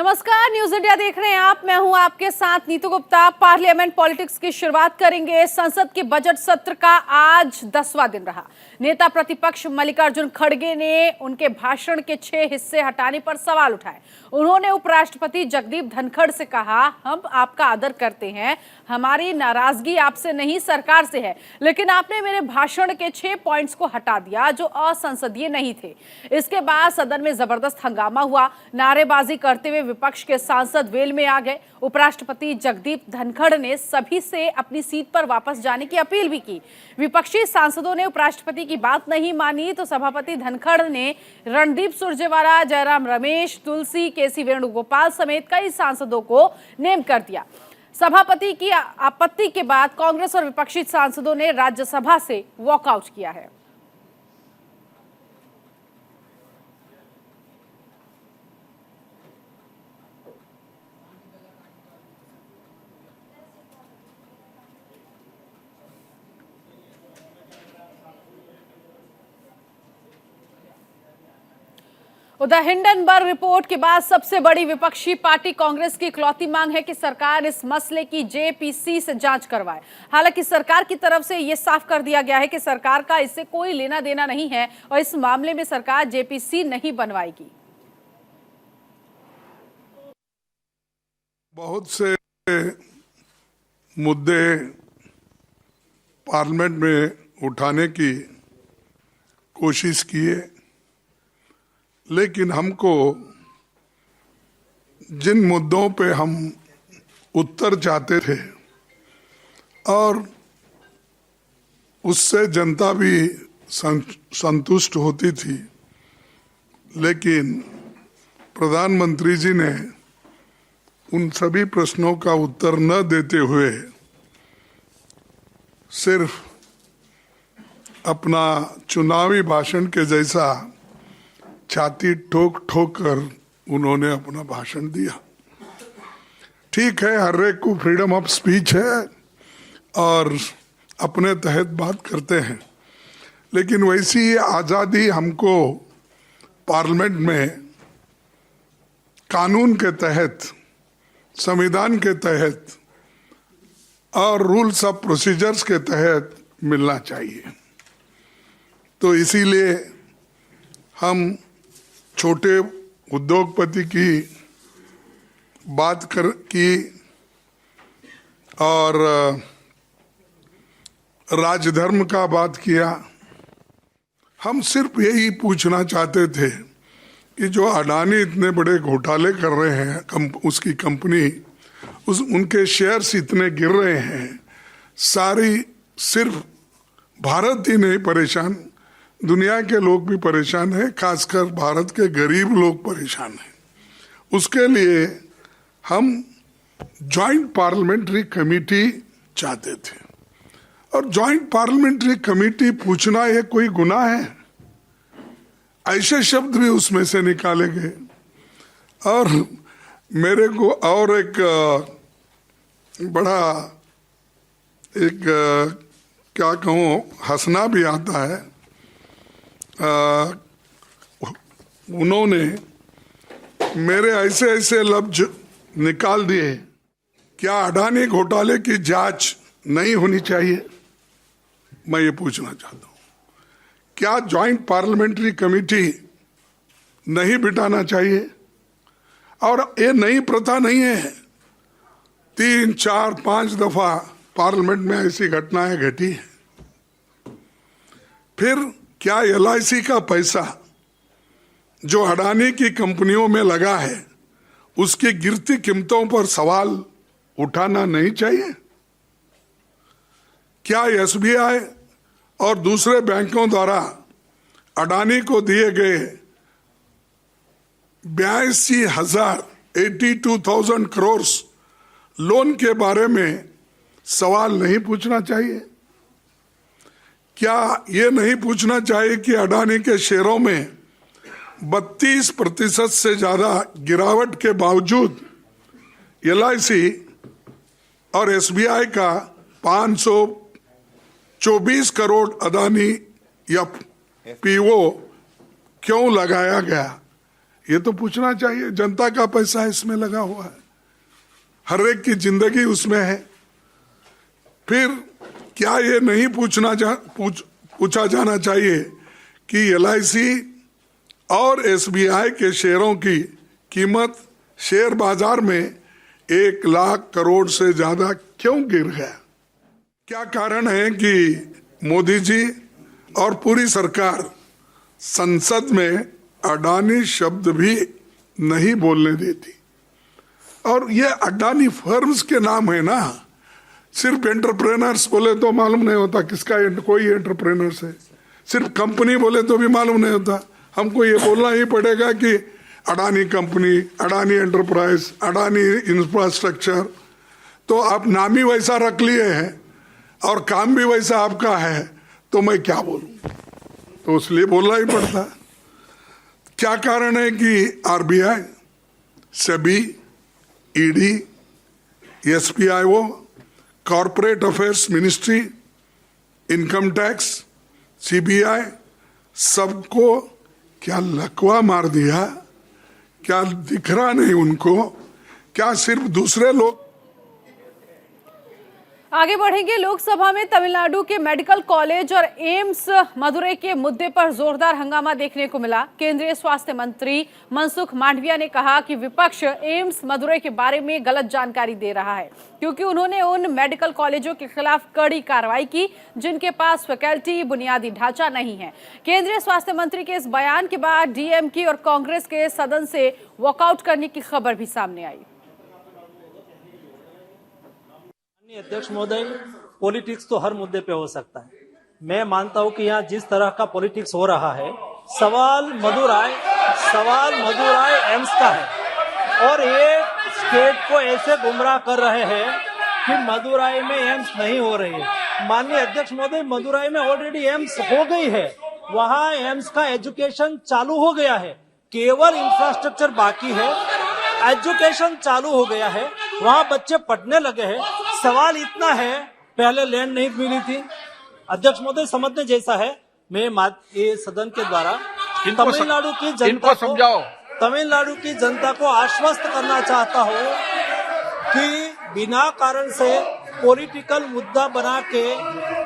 नमस्कार, news India देख रहे हैं आप। मैं हूं आपके साथ नीतू गुप्ता। पार्लियामेंट पॉलिटिक्स की शुरुआत करेंगे। संसद के बजट सत्र का आज 10वां दिन रहा। नेता प्रतिपक्ष मल्लिकार्जुन खड़गे ने उनके भाषण के 6 हिस्से हटाने पर सवाल उठाए। उन्होंने उपराष्ट्रपति जगदीप धनखड़ से कहा, हम आपका आदर करते हैं, हमारी नाराजगी आपसे नहीं सरकार से है, लेकिन आपने मेरे भाषण के 6 पॉइंट्स को हटा दिया जो असंसदीय नहीं थे। इसके बाद सदन में जबरदस्त हंगामा हुआ। नारेबाजी करते हुए विपक्ष के सांसद वेल में आ गए। उपराष्ट्रपति जगदीप धनखड़ ने सभी से अपनी सीट पर वापस जाने की अपील भी की। विपक्षी सांसदों ने उपराष्ट्रपति की बात नहीं मानी तो सभापति धनखड़ ने रणदीप सुरजेवाला, जयराम रमेश, तुलसी, केसी वेणुगोपाल समेत कई सांसदों को नेम कर दिया। सभापति की आपत्ति के बाद कांग्रेस और विपक्षी सांसदों ने राज्यसभा से वॉकआउट किया है। उधर हिंडनबर्ग रिपोर्ट के बाद सबसे बड़ी विपक्षी पार्टी कांग्रेस की इकलौती मांग है कि सरकार इस मसले की जेपीसी से जांच करवाए। हालांकि सरकार की तरफ से यह साफ कर दिया गया है कि सरकार का इससे कोई लेना देना नहीं है और इस मामले में सरकार जेपीसी नहीं बनवाएगी। बहुत से मुद्दे पार्लियामेंट में उठाने की कोशिश किए, लेकिन हमको जिन मुद्दों पे हम उत्तर चाहते थे और उससे जनता भी संतुष्ट होती थी, लेकिन प्रधानमंत्री जी ने उन सभी प्रश्नों का उत्तर न देते हुए सिर्फ अपना चुनावी भाषण के जैसा छाती ठोक ठोक कर उन्होंने अपना भाषण दिया। ठीक है, हर एक को फ्रीडम ऑफ स्पीच है और अपने तहत बात करते हैं, लेकिन वैसी आज़ादी हमको पार्लियामेंट में कानून के तहत, संविधान के तहत और रूल्स ऑफ प्रोसीजर्स के तहत मिलना चाहिए। तो इसीलिए हम छोटे उद्योगपति की बात की और राजधर्म का बात किया। हम सिर्फ यही पूछना चाहते थे कि जो अडानी इतने बड़े घोटाले कर रहे हैं, उसकी कंपनी, उनके शेयर्स इतने गिर रहे हैं, सारी सिर्फ भारत ही नहीं परेशान, दुनिया के लोग भी परेशान है, खासकर भारत के गरीब लोग परेशान हैं। उसके लिए हम जॉइंट पार्लियामेंट्री कमेटी चाहते थे और जॉइंट पार्लियामेंट्री कमेटी पूछना ये कोई गुनाह है? ऐसे शब्द भी उसमें से निकाले गए। और मेरे को और एक बड़ा क्या कहूँ, हंसना भी आता है। उन्होंने मेरे ऐसे ऐसे लफ्ज निकाल दिए, क्या अडानी घोटाले की जांच नहीं होनी चाहिए? मैं ये पूछना चाहता हूँ, क्या जॉइंट पार्लियामेंट्री कमेटी नहीं बिठाना चाहिए? और ये नई प्रथा नहीं है, 3, 4, 5 दफा पार्लियामेंट में ऐसी घटनाएं घटी है। फिर क्या LIC का पैसा जो अडानी की कंपनियों में लगा है, उसकी गिरती कीमतों पर सवाल उठाना नहीं चाहिए? क्या SBI और दूसरे बैंकों द्वारा अडानी को दिए गए 82,000 करोड़ लोन के बारे में सवाल नहीं पूछना चाहिए? क्या ये नहीं पूछना चाहिए कि अडानी के शेयरों में 32% से ज्यादा गिरावट के बावजूद LIC और SBI का 524 करोड़ अडानी या PO क्यों लगाया गया? ये तो पूछना चाहिए। जनता का पैसा इसमें लगा हुआ है, हर एक की जिंदगी उसमें है। फिर क्या ये नहीं पूछा जाना चाहिए कि LIC और SBI के शेयरों की कीमत शेयर बाजार में 1 लाख करोड़ से ज्यादा क्यों गिर गया? क्या कारण है कि मोदी जी और पूरी सरकार संसद में अडानी शब्द भी नहीं बोलने देती? और ये अडानी फर्म्स के नाम है ना, सिर्फ एंटरप्रेनर्स बोले तो मालूम नहीं होता किसका कोई एंटरप्रेनर्स है, सिर्फ कंपनी बोले तो भी मालूम नहीं होता। हमको ये बोलना ही पड़ेगा कि Adani company, Adani enterprise, Adani infrastructure. तो आप नाम ही वैसा रख लिए हैं और काम भी वैसा आपका है, तो मैं क्या बोलूं? तो इसलिए बोलना ही पड़ता। क्या कारण है कि RBI, SEBI, ED, SPIO, corporate affairs ministry, income tax, CBI सबको क्या लकवा मार दिया? क्या दिख रहा नहीं उनको? क्या सिर्फ दूसरे लोग? आगे बढ़ेंगे। लोकसभा में तमिलनाडु के मेडिकल कॉलेज और एम्स मदुरई के मुद्दे पर जोरदार हंगामा देखने को मिला। केंद्रीय स्वास्थ्य मंत्री मनसुख मांडविया ने कहा कि विपक्ष एम्स मदुरई के बारे में गलत जानकारी दे रहा है, क्योंकि उन्होंने उन मेडिकल कॉलेजों के खिलाफ कड़ी कार्रवाई की जिनके पास फैकल्टी, बुनियादी ढांचा नहीं है। केंद्रीय स्वास्थ्य मंत्री के इस बयान के बाद DMK और कांग्रेस के सदन से वॉकआउट करने की खबर भी सामने आई। अध्यक्ष महोदय, पॉलिटिक्स तो हर मुद्दे पे हो सकता है। मैं मानता हूं कि यहाँ जिस तरह का पॉलिटिक्स हो रहा है, सवाल मदुराई एम्स का है और ये स्टेट को ऐसे गुमराह कर रहे हैं कि मदुराई में एम्स नहीं हो रही है। माननीय अध्यक्ष महोदय, मदुराई में ऑलरेडी एम्स हो गई है, वहाँ एम्स का एजुकेशन चालू हो गया है, केवल इंफ्रास्ट्रक्चर बाकी है। एजुकेशन चालू हो गया है, वहाँ बच्चे पढ़ने लगे हैं। सवाल इतना है, पहले लैंड नहीं मिली थी। अध्यक्ष महोदय, समझने जैसा है। मैं ये सदन के द्वारा तमिलनाडु की जनता को आश्वस्त करना चाहता हूँ कि बिना कारण से पॉलिटिकल मुद्दा बना के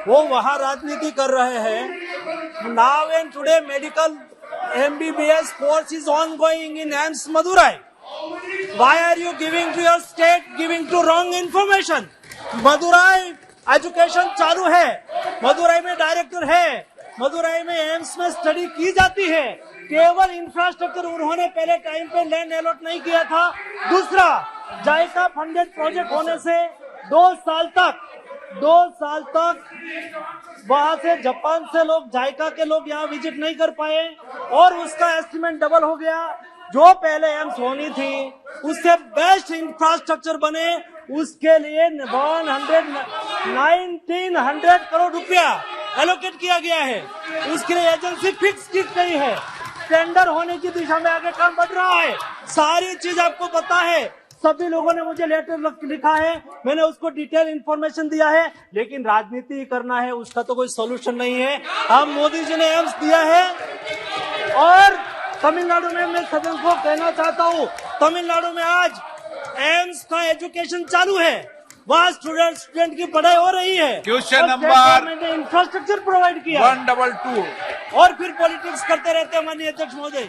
वो वहाँ राजनीति कर रहे हैं। Now and today medical MBBS course is ongoing in AIIMS Madurai. Why are you giving to your state, giving to wrong information? Madurai education चालू है, मदुराई में डायरेक्टर है, मदुराई में एम्स में स्टडी की जाती है। केवल इंफ्रास्ट्रक्चर उन्होंने पहले टाइम पे लैंड अलॉट नहीं किया था। दूसरा, जायका फंडेड प्रोजेक्ट होने से 2 साल तक वहां से जापान से लोग, जायका के लोग यहाँ विजिट नहीं कर पाए और उसका एस्टिमेट डबल हो गया। जो पहले एम्स होनी थी उससे बेस्ट इंफ्रास्ट्रक्चर बने, उसके लिए 1900 करोड़ रुपया एलोकेट किया गया है। उसके लिए एजेंसी फिक्स की गई है, टेंडर होने की दिशा में आगे काम बढ़ रहा है। सारी चीज आपको पता है, सभी लोगों ने मुझे लेटर लिखा है, मैंने उसको डिटेल इंफॉर्मेशन दिया है, लेकिन राजनीति करना है उसका तो कोई सॉल्यूशन नहीं है। हम मोदी जी ने एम्स दिया है और तमिलनाडु में मैं सदन को कहना चाहता हूँ, तमिलनाडु में आज एम्स का एजुकेशन चालू है, वहाँ स्टूडेंट की पढ़ाई हो रही है। क्वेश्चन नंबर इंफ्रास्ट्रक्चर प्रोवाइड किया 122 और फिर पॉलिटिक्स करते रहते हैं माननीय अध्यक्ष महोदय।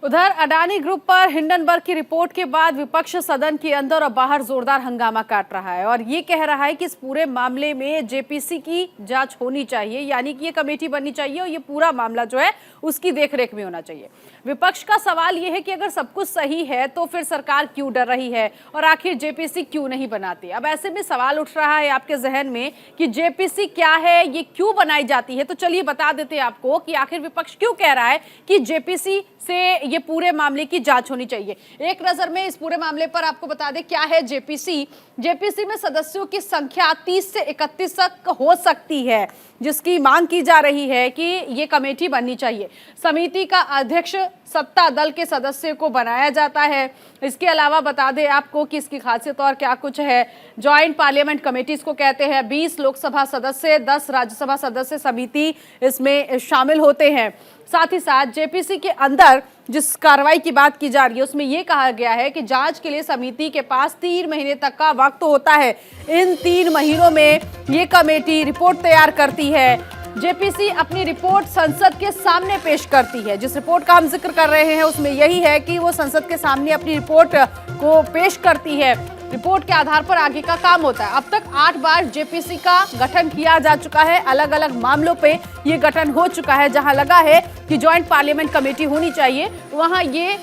उधर अडानी ग्रुप पर हिंडनबर्ग की रिपोर्ट के बाद विपक्ष सदन के अंदर और बाहर जोरदार हंगामा काट रहा है और ये कह रहा है कि इस पूरे मामले में JPC की जांच होनी चाहिए, यानी कि ये कमेटी बननी चाहिए और ये पूरा मामला जो है उसकी देखरेख में होना चाहिए। विपक्ष का सवाल ये है कि अगर सब कुछ सही है तो फिर सरकार क्यों डर रही है और आखिर JPC क्यों नहीं बनाती। अब ऐसे में सवाल उठ रहा है आपके जहन में कि JPC क्या है, ये क्यों बनाई जाती है। तो चलिए बता देते हैं आपको कि आखिर विपक्ष क्यों कह रहा है कि JPC से ये पूरे मामले की जांच होनी चाहिए। एक नजर में इस पूरे मामले पर आपको बता दें क्या है JPC में सदस्यों की संख्या 30 से 31 तक हो सकती है, जिसकी मांग की जा रही है कि ये कमेटी बननी चाहिए। समिति का अध्यक्ष सत्ता दल के सदस्य को बनाया जाता है। इसके अलावा बता दें आपको कि इसकी खासियत और क्या कुछ है। ज्वाइंट पार्लियामेंट कमेटी इसको कहते हैं। 20 लोकसभा सदस्य, 10 राज्यसभा सदस्य समिति इसमें शामिल होते हैं। साथ ही साथ जेपीसी के अंदर जिस कार्रवाई की बात की जा रही है उसमें यह कहा गया है कि जांच के लिए समिति के पास 3 महीने तक का वक्त होता है। इन 3 महीनों में ये कमेटी रिपोर्ट तैयार करती है। जेपीसी अपनी रिपोर्ट संसद के सामने पेश करती है। जिस रिपोर्ट का हम जिक्र कर रहे हैं उसमें यही है कि वो संसद के सामने अपनी रिपोर्ट को पेश करती है। रिपोर्ट के आधार पर आगे का काम होता है। अब तक 8 बार जेपीसी का गठन किया जा चुका है। अलग अलग मामलों पे ये गठन हो चुका है। जहां लगा है कि ज्वाइंट पार्लियामेंट कमेटी होनी चाहिए वहां ये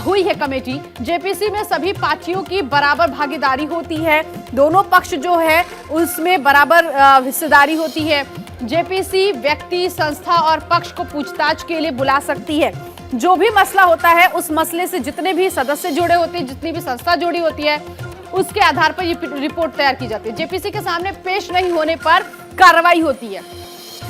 हुई है कमेटी। जेपीसी में सभी पार्टियों की बराबर भागीदारी होती है। दोनों पक्ष जो है उसमें बराबर हिस्सेदारी होती है। जेपीसी व्यक्ति, संस्था और पक्ष को पूछताछ के लिए बुला सकती है। जो भी मसला होता है उस मसले से जितने भी सदस्य जुड़े होते हैं, जितनी भी संस्था जुड़ी होती है, उसके आधार पर ये रिपोर्ट तैयार की जाती है। जेपीसी के सामने पेश नहीं होने पर कार्रवाई होती है।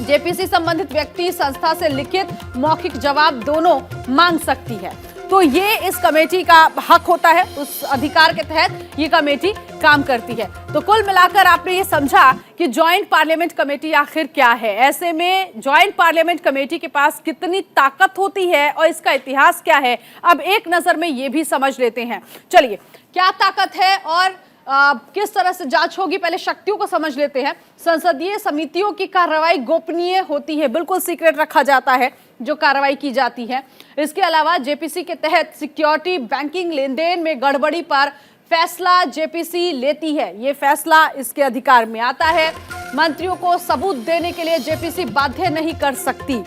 जेपीसी संबंधित व्यक्ति, संस्था से लिखित, मौखिक जवाब दोनों मांग सकती है। तो ये इस कमेटी का हक होता है। उस अधिकार के तहत ये कमेटी काम करती है। तो कुल मिलाकर आपने ये समझा कि ज्वाइंट पार्लियामेंट कमेटी आखिर क्या है। ऐसे में ज्वाइंट पार्लियामेंट कमेटी के पास कितनी ताकत होती है और इसका इतिहास क्या है, अब एक नजर में ये भी समझ लेते हैं। चलिए, क्या ताकत है और किस तरह से जांच होगी, पहले शक्तियों को समझ लेते हैं। संसदीय समितियों की कार्रवाई गोपनीय होती है, बिल्कुल सीक्रेट रखा जाता है जो कार्रवाई की जाती है। इसके अलावा जेपीसी के तहत सिक्योरिटी, बैंकिंग लेन देन में गड़बड़ी पर फैसला जेपीसी लेती है। ये फैसला इसके अधिकार में आता है। मंत्रियों को सबूत देने के लिए जेपीसी बाध्य नहीं कर सकती।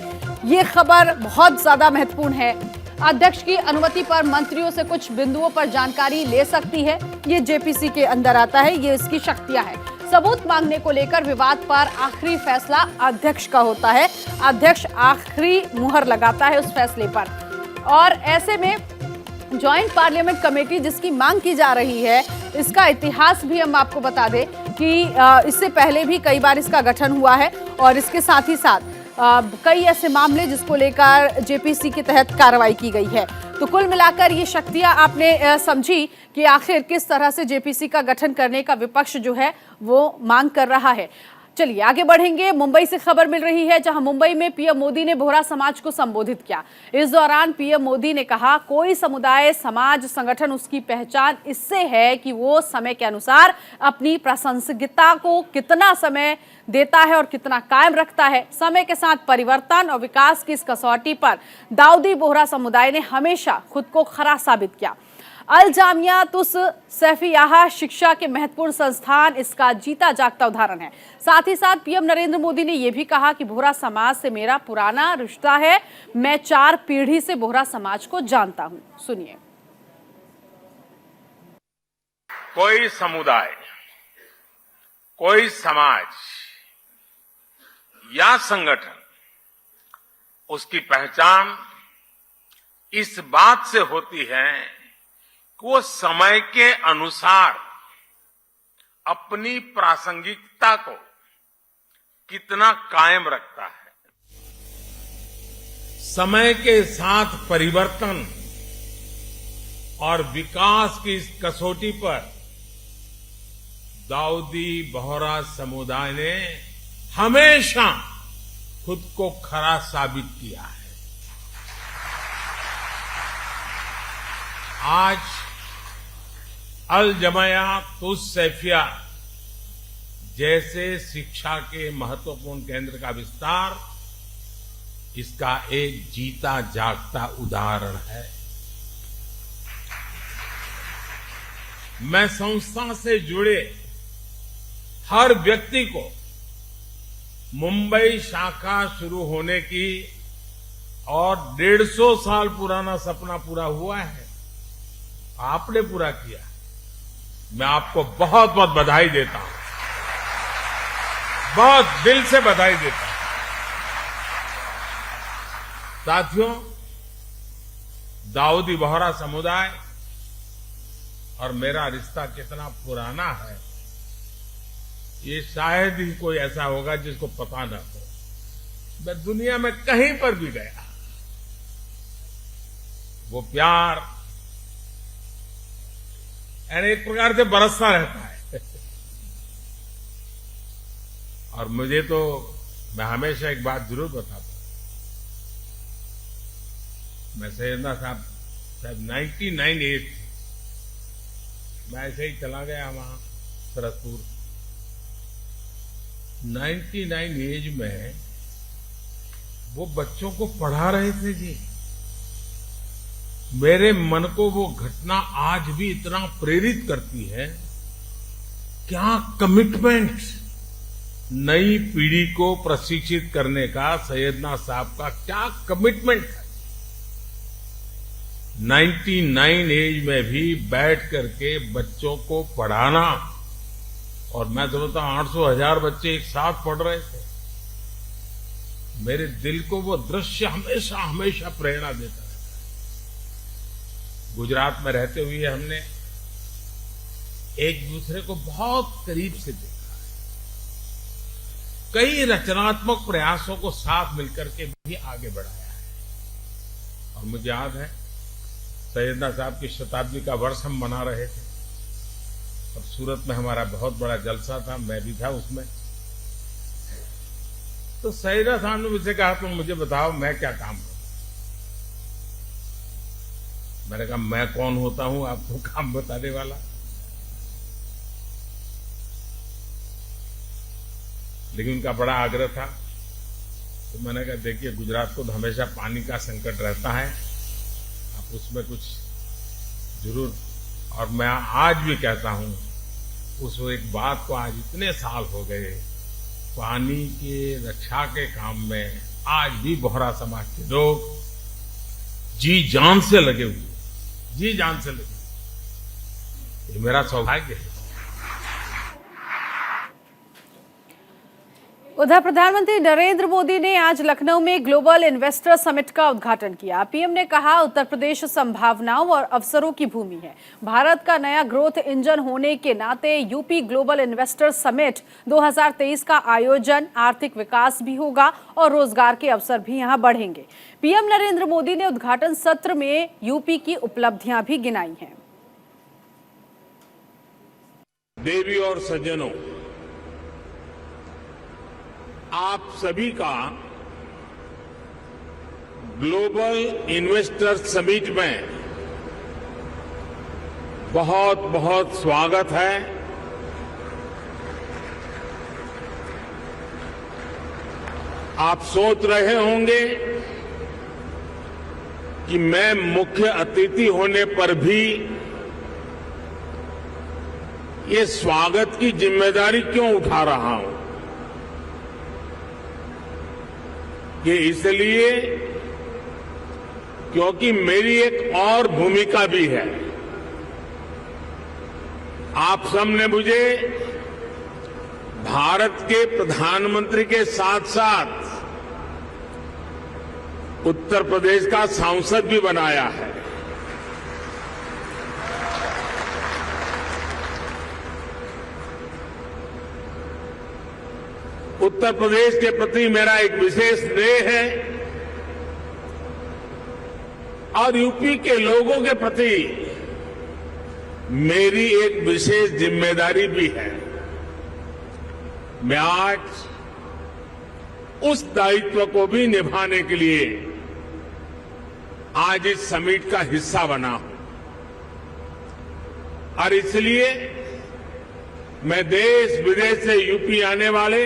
ये खबर बहुत ज्यादा महत्वपूर्ण है। अध्यक्ष की अनुमति पर मंत्रियों से कुछ बिंदुओं पर जानकारी ले सकती है। ये जेपीसी के अंदर आता है, ये इसकी शक्तियां हैं। सबूत मांगने को लेकर विवाद पर आखिरी फैसला अध्यक्ष का होता है। अध्यक्ष आखिरी मुहर लगाता है उस फैसले पर। और ऐसे में ज्वाइंट पार्लियामेंट कमेटी जिसकी मांग की जा रही है, इसका इतिहास भी हम आपको बता दें कि इससे पहले भी कई बार इसका गठन हुआ है और इसके साथ ही साथ कई ऐसे मामले जिसको लेकर जेपीसी के तहत कार्रवाई की गई है। तो कुल मिलाकर ये शक्तियां आपने समझी कि आखिर किस तरह से जेपीसी का गठन करने का विपक्ष जो है वो मांग कर रहा है। चलिए आगे बढ़ेंगे। मुंबई से खबर मिल रही है, जहां मुंबई में पीएम मोदी ने बोहरा समाज को संबोधित किया। इस दौरान पीएम मोदी ने कहा, कोई समुदाय, समाज, संगठन उसकी पहचान इससे है कि वो समय के अनुसार अपनी प्रासंगिकता को कितना समय देता है और कितना कायम रखता है। समय के साथ परिवर्तन और विकास की इस कसौटी पर दाऊदी बोहरा समुदाय ने हमेशा खुद को खरा साबित किया। अल जामिया तुस सैफियाह शिक्षा के महत्वपूर्ण संस्थान इसका जीता जागता उदाहरण है। साथ ही साथ पीएम नरेंद्र मोदी ने यह भी कहा कि बोहरा समाज से मेरा पुराना रिश्ता है। मैं 4 पीढ़ी से बोहरा समाज को जानता हूं। सुनिए। कोई समुदाय, कोई समाज या संगठन, उसकी पहचान इस बात से होती है कि वो समय के अनुसार अपनी प्रासंगिकता को कितना कायम रखता है। समय के साथ परिवर्तन और विकास की इस कसौटी पर दाऊदी बोहरा समुदाय ने हमेशा खुद को खरा साबित किया है। आज अल जमाया तुस सैफिया जैसे शिक्षा के महत्वपूर्ण केंद्र का विस्तार इसका एक जीता जागता उदाहरण है। मैं संस्था से जुड़े हर व्यक्ति को मुंबई शाखा शुरू होने की और 150 साल पुराना सपना पूरा हुआ है, आपने पूरा किया। मैं आपको बहुत बहुत बधाई देता हूं, बहुत दिल से बधाई देता हूं। साथियों, दाऊदी बोहरा समुदाय और मेरा रिश्ता कितना पुराना है, ये शायद ही कोई ऐसा होगा जिसको पता न हो। मैं दुनिया में कहीं पर भी गया, वो प्यार यानी एक प्रकार से बरसता रहता है। और मुझे तो मैं हमेशा एक बात जरूर बताता हूं, मैं सैयदना साहब 99 एज थी, मैं ऐसे ही चला गया वहां सरसपुर। 99 एज में वो बच्चों को पढ़ा रहे थे जी। मेरे मन को वो घटना आज भी इतना प्रेरित करती है। क्या कमिटमेंट, नई पीढ़ी को प्रशिक्षित करने का सैयदना साहब का क्या कमिटमेंट है। 99 एज में भी बैठ करके बच्चों को पढ़ाना, और मैं समझता हूं 800,000 बच्चे एक साथ पढ़ रहे थे। मेरे दिल को वो दृश्य हमेशा हमेशा प्रेरणा देता रहता है। गुजरात में रहते हुए हमने एक दूसरे को बहुत करीब से देखा है। कई रचनात्मक प्रयासों को साथ मिलकर के भी आगे बढ़ाया है। और मुझे याद है सैयदना साहब की शताब्दी का वर्ष हम मना रहे थे और सूरत में हमारा बहुत बड़ा जलसा था, मैं भी था उसमें। तो सैयदा साहब ने मुझसे कहा तुम मुझे बताओ मैं क्या काम करूं। मैंने कहा मैं कौन होता हूं आपको काम बताने वाला। लेकिन उनका बड़ा आग्रह था, तो मैंने कहा देखिए गुजरात को तो हमेशा पानी का संकट रहता है, आप उसमें कुछ जरूर। और मैं आज भी कहता हूं उस एक बात को, आज इतने साल हो गए, पानी के रक्षा के काम में आज भी बोहरा समाज के लोग जी जान से लगे हुए, जी जान से लगे। ये मेरा सौभाग्य है। उधर प्रधानमंत्री नरेंद्र मोदी ने आज लखनऊ में ग्लोबल इन्वेस्टर समिट का उद्घाटन किया। पीएम ने कहा उत्तर प्रदेश संभावनाओं और अवसरों की भूमि है। भारत का नया ग्रोथ इंजन होने के नाते यूपी ग्लोबल इन्वेस्टर समिट 2023 का आयोजन आर्थिक विकास भी होगा और रोजगार के अवसर भी यहां बढ़ेंगे। पीएम नरेंद्र मोदी ने उद्घाटन सत्र में यूपी की उपलब्धियां भी गिनाई हैं। देवी और सज्जनों, आप सभी का ग्लोबल इन्वेस्टर समिट में बहुत बहुत स्वागत है। आप सोच रहे होंगे कि मैं मुख्य अतिथि होने पर भी ये स्वागत की जिम्मेदारी क्यों उठा रहा हूं। ये इसलिए क्योंकि मेरी एक और भूमिका भी है। आप सबने मुझे भारत के प्रधानमंत्री के साथ साथ उत्तर प्रदेश का सांसद भी बनाया है। उत्तर प्रदेश के प्रति मेरा एक विशेष स्नेह है और यूपी के लोगों के प्रति मेरी एक विशेष जिम्मेदारी भी है। मैं आज उस दायित्व को भी निभाने के लिए आज इस समिट का हिस्सा बना हूं और इसलिए मैं देश विदेश से यूपी आने वाले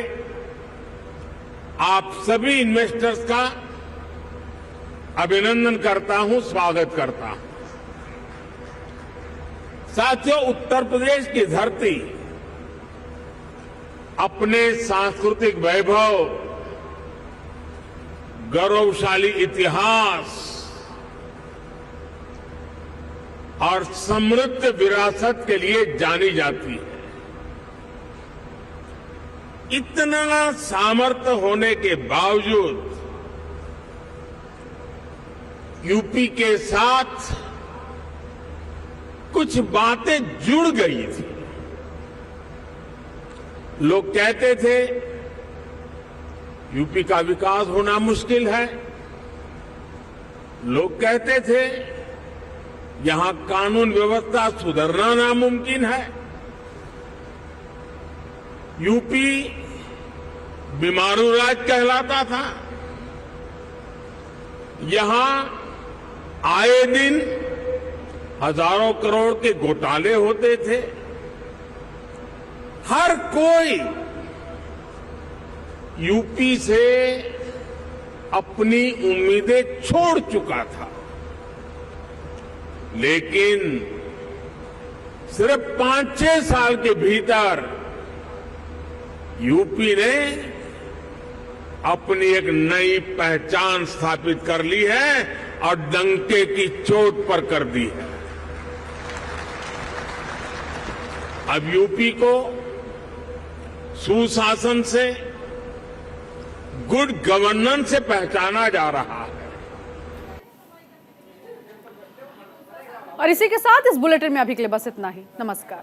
आप सभी इन्वेस्टर्स का अभिनंदन करता हूं, स्वागत करता हूं। साथियों, उत्तर प्रदेश की धरती अपने सांस्कृतिक वैभव, गौरवशाली इतिहास और समृद्ध विरासत के लिए जानी जाती है। इतना सामर्थ्य होने के बावजूद यूपी के साथ कुछ बातें जुड़ गई थी। लोग कहते थे यूपी का विकास होना मुश्किल है। लोग कहते थे यहां कानून व्यवस्था सुधरना नामुमकिन है। यूपी बीमारू राज कहलाता था। यहां आए दिन हजारों करोड़ के घोटाले होते थे। हर कोई यूपी से अपनी उम्मीदें छोड़ चुका था, लेकिन सिर्फ 5-6 साल के भीतर यूपी ने अपनी एक नई पहचान स्थापित कर ली है और डंके की चोट पर कर दी है। अब यूपी को सुशासन से, गुड गवर्नेंस से पहचाना जा रहा है। और इसी के साथ इस बुलेटिन में अभी के लिए बस इतना ही। नमस्कार।